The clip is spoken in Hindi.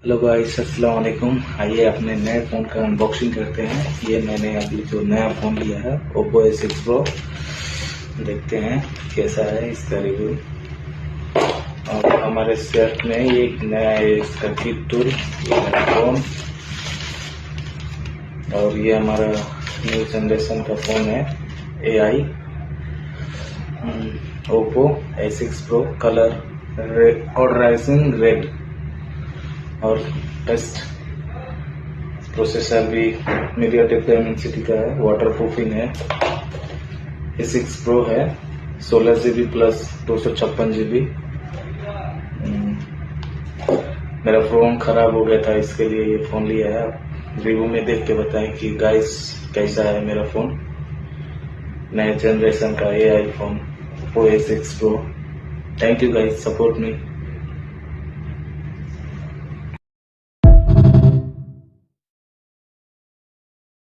हेलो गाइस, अस्सलाम वालेकुम। आइए अपने नए फ़ोन का अनबॉक्सिंग करते हैं। ये मैंने अभी जो नया फ़ोन लिया है Oppo A6 Pro, देखते हैं कैसा है इसका रिव्यू। और हमारे सेट में एक नया है इसका किट टूल, ये मेरा फ़ोन। और ये हमारा न्यू जनरेशन का फ़ोन है AI Oppo A6 Pro, colour और राइजिंग रेड। और टेस्ट प्रोसेसर भी मीडियाटेक डायमेंसिटी का है, वाटर प्रूफिंग है। A6 Pro है, 16 GB प्लस 256 GB। मेरा फ़ोन ख़राब हो गया था, इसके लिए ये फ़ोन लिया है। रिव्यू में देख के बताएं कि गाइस कैसा है मेरा फ़ोन, नए जनरेशन का AI phone Oppo A6 Pro। Thank you guys, support me.